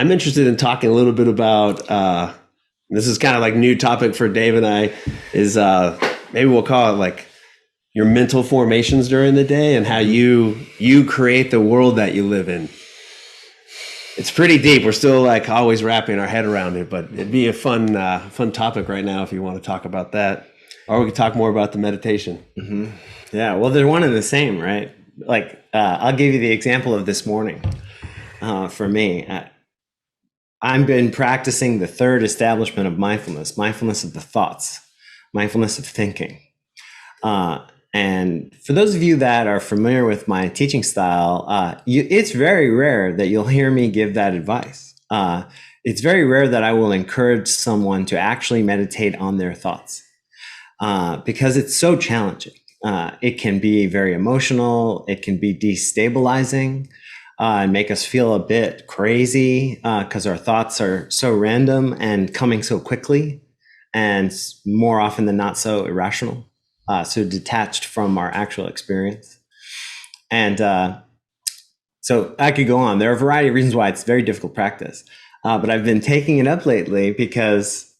I'm interested in talking a little bit about, this is kind of like new topic for Dave and I, is maybe we'll call it like your mental formations during the day and how you create the world that you live in. It's pretty deep. We're still like always wrapping our head around it, but it'd be a fun topic right now if you want to talk about that. Or we could talk more about the meditation. Mm-hmm. Yeah, well, they're one and the same, right? Like, I'll give you the example of this morning. For me, I've been practicing the third establishment of mindfulness of the thoughts, mindfulness of thinking. And for those of you that are familiar with my teaching style, it's very rare that you'll hear me give that advice. It's very rare that I will encourage someone to actually meditate on their thoughts because it's so challenging. It can be very emotional. It can be destabilizing and make us feel a bit crazy because our thoughts are so random and coming so quickly and more often than not so irrational. So detached from our actual experience. And so I could go on. There are a variety of reasons why it's very difficult practice. But I've been taking it up lately because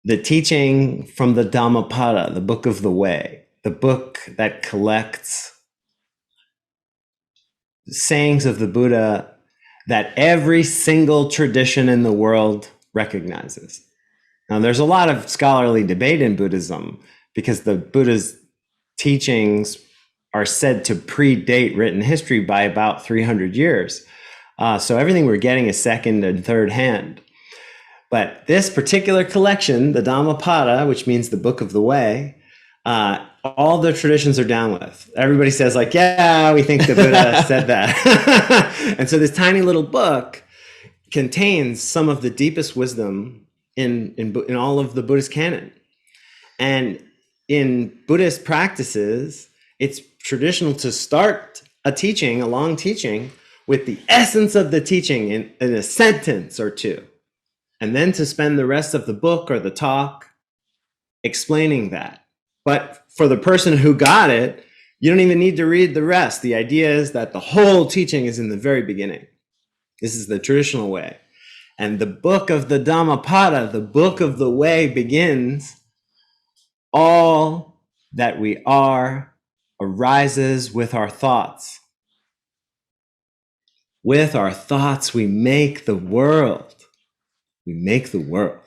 the teaching from the Dhammapada, the book of the way, the book that collects sayings of the Buddha that every single tradition in the world recognizes. Now, there's a lot of scholarly debate in Buddhism because the Buddha's teachings are said to predate written history by about 300 years. So everything we're getting is second and third hand. But this particular collection, the Dhammapada, which means the Book of the Way, all the traditions are down with. Everybody says like, yeah, we think the Buddha said that. And so this tiny little book contains some of the deepest wisdom in all of the Buddhist canon. And in Buddhist practices, it's traditional to start a teaching, a long teaching, with the essence of the teaching in a sentence or two, and then to spend the rest of the book or the talk explaining that. But for the person who got it, you don't even need to read the rest. The idea is that the whole teaching is in the very beginning. This is the traditional way. And the book of the Dhammapada, the book of the way, begins, all that we are arises with our thoughts. With our thoughts, we make the world. We make the world.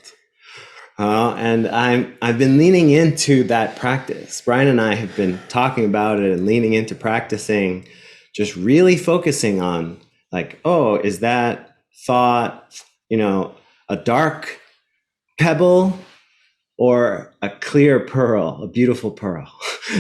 And I've been leaning into that practice. Brian and I have been talking about it and leaning into practicing, just really focusing on like, oh, is that thought, a dark pebble or a clear pearl, a beautiful pearl,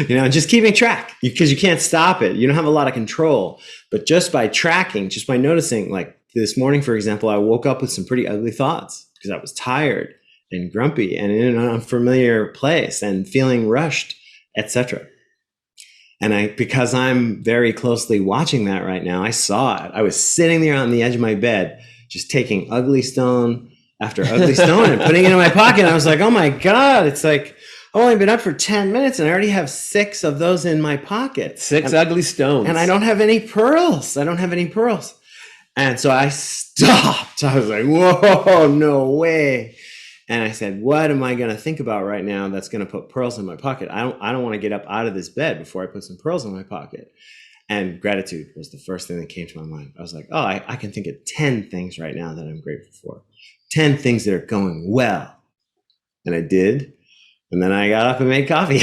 just keeping track because you can't stop it. You don't have a lot of control, but just by tracking, just by noticing, like this morning, for example, I woke up with some pretty ugly thoughts because I was tired and grumpy and in an unfamiliar place and feeling rushed, etc. And because I'm very closely watching that right now, I saw it. I was sitting there on the edge of my bed, just taking ugly stone after ugly stone and putting it in my pocket. I was like, oh my God, it's like, I've only been up for 10 minutes and I already have 6 of those in my pocket. 6 ugly stones. And I don't have any pearls. And so I stopped. I was like, whoa, no way. And I said, what am I going to think about right now that's going to put pearls in my pocket? I don't want to get up out of this bed before I put some pearls in my pocket. And gratitude was the first thing that came to my mind. I was like, oh, I can think of 10 things right now that I'm grateful for. 10 things that are going well. And I did. And then I got up and made coffee.